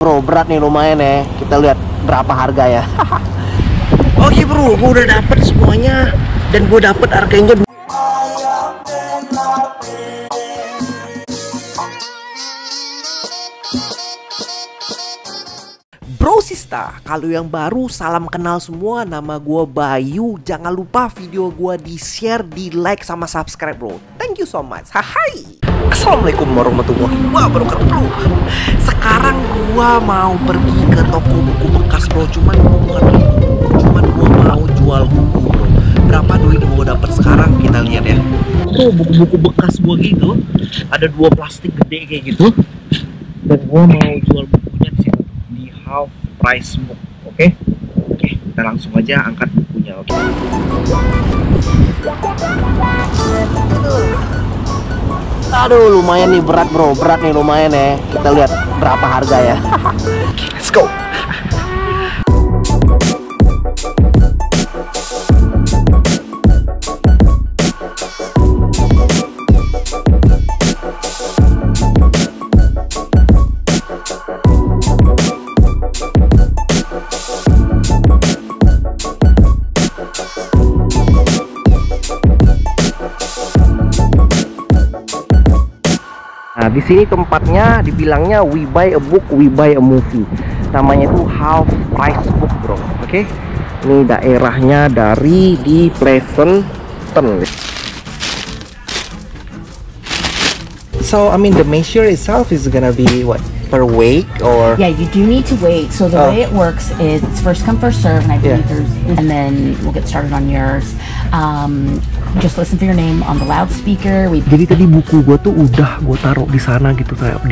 Bro, berat nih lumayan ya. Kita lihat berapa harga ya. Oke bro, gue udah dapet semuanya. Dan gue dapet harganya Bro Sista, kalau yang baru salam kenal semua, nama gue Bayu. Jangan lupa video gue di share, di like, sama subscribe bro. Thank you so much. Hai. Assalamualaikum warahmatullahi wabarakatuh bro. Sekarang gue mau pergi ke toko buku bekas bro. Cuman gue mau jual buku bro. Berapa duit yang gue dapet sekarang kita lihat ya. Bro, buku-buku bekas gue gitu. Ada 2 plastik gede kayak gitu. Dan gue mau jual bukunya di situ. Half price book, oke? Oke, kita langsung aja angkat bukunya, oke? Aduh, lumayan nih berat bro, berat nih lumayan ya. Kita lihat berapa harga ya. Let's go. Nah, di sini tempatnya dibilangnya we buy a book, we buy a movie. Namanya itu half price book, bro. Oke. Ini daerahnya dari di Pleasanton. So, I mean the measure itself is gonna be what? Per weight or? Yeah, you do need to wait. So the way it works is it's first come first serve, and I believe and then we'll get started on yours. Just listen for your name on the loudspeaker. Jadi tadi buku gue tuh udah gue taruh di sana gitu, kayak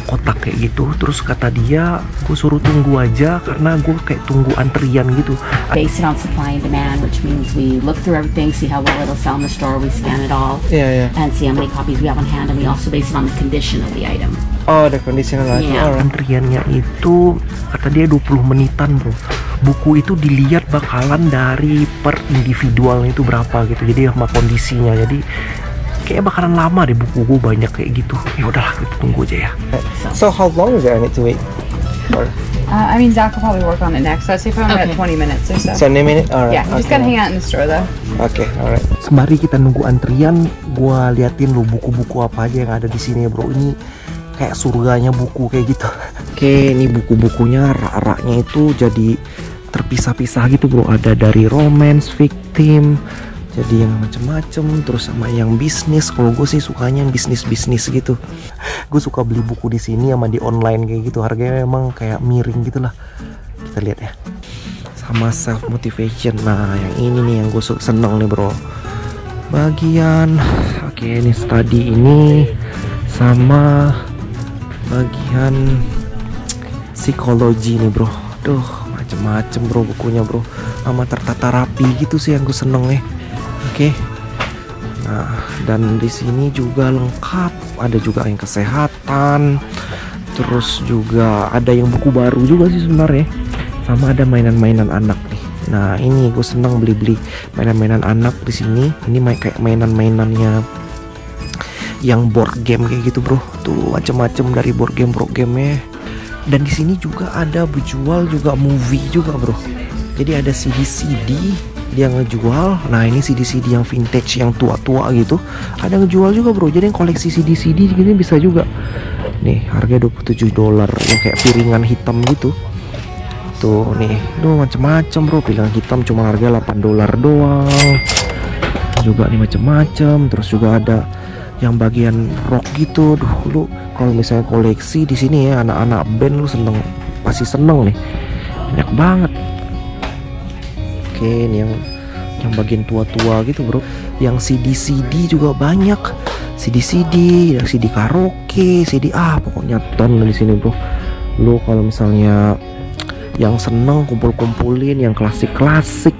kotak kayak gitu. Terus kata dia gue suruh tunggu aja karena gue kayak tunggu antrian gitu. Based on supply and demand, which means we look through everything, see how well it'll sell in the store, we scan it all, and see how many copies we have on hand, and we also base it on the condition of the item. Oh, the condition of the item. Antriannya itu kata dia 20 menitan bro. Buku itu dilihat bakalan dari per individual itu berapa gitu, jadi sama kondisinya. Jadi kayak bakalan lama deh buku gue banyak kayak gitu. Ya udahlah, kita tunggu aja ya. So how long is it I need to wait for? I mean, Zach will probably work on it next. So I'd say probably about 20 minutes or so. 20 minutes? Alright. Yeah, you just gotta hang out in the store though. Oke, alright. Sembari kita nunggu antrian, gue liatin lo buku-buku apa aja yang ada di sini bro. Ini kayak surganya buku kayak gitu. Oke, ini buku-bukunya rak-raknya itu jadi terpisah-pisah gitu bro. Ada dari romance, victim, jadi yang macem-macem, terus sama yang bisnis. Kalau gue sih sukanya yang bisnis gitu. Gue suka beli buku di sini sama di online kayak gitu. Harganya memang kayak miring gitulah. Kita lihat ya. Sama self motivation. Nah, yang ini nih yang gue seneng nih bro. Bagian ini study ini sama bagian psikologi nih bro. Duh, macem-macem bro bukunya bro, sama tertata rapi gitu sih yang gue seneng ya. Oke. Nah, dan di sini juga lengkap, ada juga yang kesehatan, terus juga ada yang buku baru juga sih sebenarnya, sama ada mainan-mainan anak nih. Nah, ini gue seneng beli-beli mainan-mainan anak di sini. Ini kayak mainan-mainannya yang board game kayak gitu bro. Tuh macem-macem dari board game-nya. Dan di sini juga ada berjual juga movie juga bro. Jadi ada CD dia ngejual. Nah, ini CD yang vintage yang tua-tua gitu, ada ngejual juga bro. Jadi yang koleksi CD gini bisa juga. Nih harga $27 yang kayak piringan hitam gitu. Tuh nih, macem-macem bro. Piringan hitam cuma harga $8 doang. Juga nih macem-macem. Terus juga ada yang bagian rock gitu. Lu kalau misalnya koleksi di sini ya, anak-anak band lu pasti seneng nih. Banyak banget. Oke, ini yang bagian tua-tua gitu bro. Yang CD juga banyak. CD, yang CD karaoke, CD pokoknya ton di sini bro. Lu kalau misalnya yang seneng kumpul-kumpulin yang klasik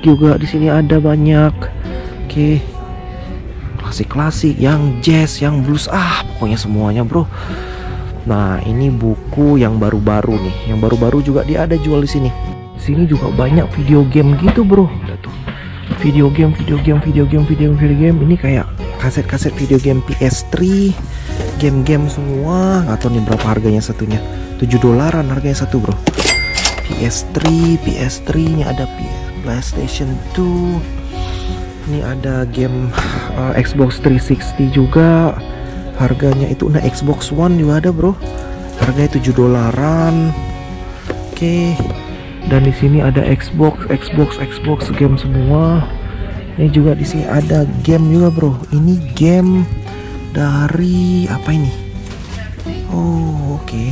juga di sini ada banyak. Oke. Klasik, yang jazz, yang blues, pokoknya semuanya bro. Nah, ini buku yang baru-baru nih. Yang baru-baru juga dia ada jual di sini. Di sini juga banyak video game gitu bro. Lihat tuh. Video game. Ini kayak kaset-kaset video game PS3, game-game semua. Nggak tahu nih berapa harganya satunya. $7 harganya satu bro. PS3 nya ada PlayStation 2. Ini ada game Xbox 360 juga. Harganya itu, nah Xbox One juga ada bro. Harganya $7. Oke. Dan di sini ada Xbox game semua. Ini juga di sini ada game juga bro. Ini game dari apa ini? Oh oke.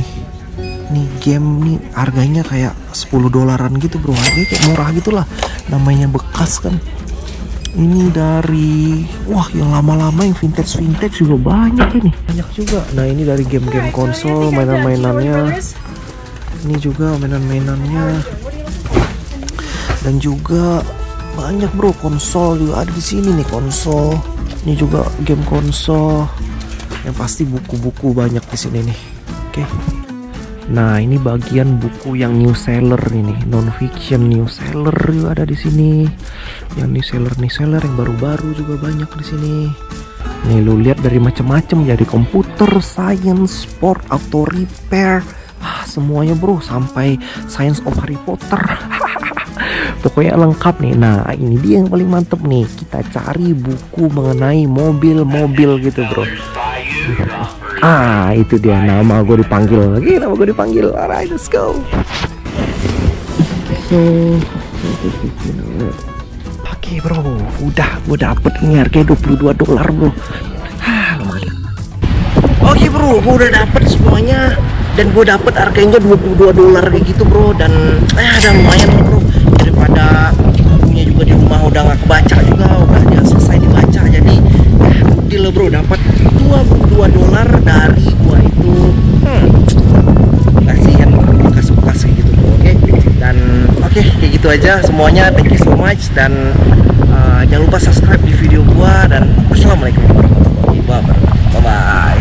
Nih game nih harganya kayak $10 gitu bro. Harganya kayak murah gitulah. Namanya bekas kan. Ini dari, wah yang lama-lama, yang vintage juga banyak ini. Banyak juga. Nah ini dari game-game konsol, mainan-mainannya. Ini juga mainan-mainannya. Dan juga banyak bro, konsol juga ada di sini nih, konsol. Ini juga game konsol. Yang pasti buku-buku banyak di sini nih. Oke. Nah ini bagian buku yang new seller ini, non fiction new seller juga ada di sini. Yang new seller yang baru-baru juga banyak di sini. Nih lu lihat dari macam-macam, dari komputer, science, sport, auto repair, semuanya bro, sampai Science of Harry Potter. Pokoknya lengkap nih. Nah ini dia yang paling mantep nih, kita cari buku mengenai mobil-mobil gitu bro. Itu dia, nama gue dipanggil lagi, alright let's go. Oke bro, udah gue dapet ini harganya $22 bro. Lumayan. Oke bro, gue udah dapet semuanya. Dan gue dapet harganya $22 kayak gitu bro. Dan udah lumayan bro, daripada bukunya juga di rumah udah gak kebaca juga, udah dia selesai dibaca. Jadi deal bro, dapat $22 dari gua itu. Kasihan bekas-bekas kayak gitu bro. Dan oke, kayak gitu aja semuanya. Thank you so much. Dan jangan lupa subscribe di video gua. Dan wassalamualaikum warahmatullahi wabarakatuh. Bye bye.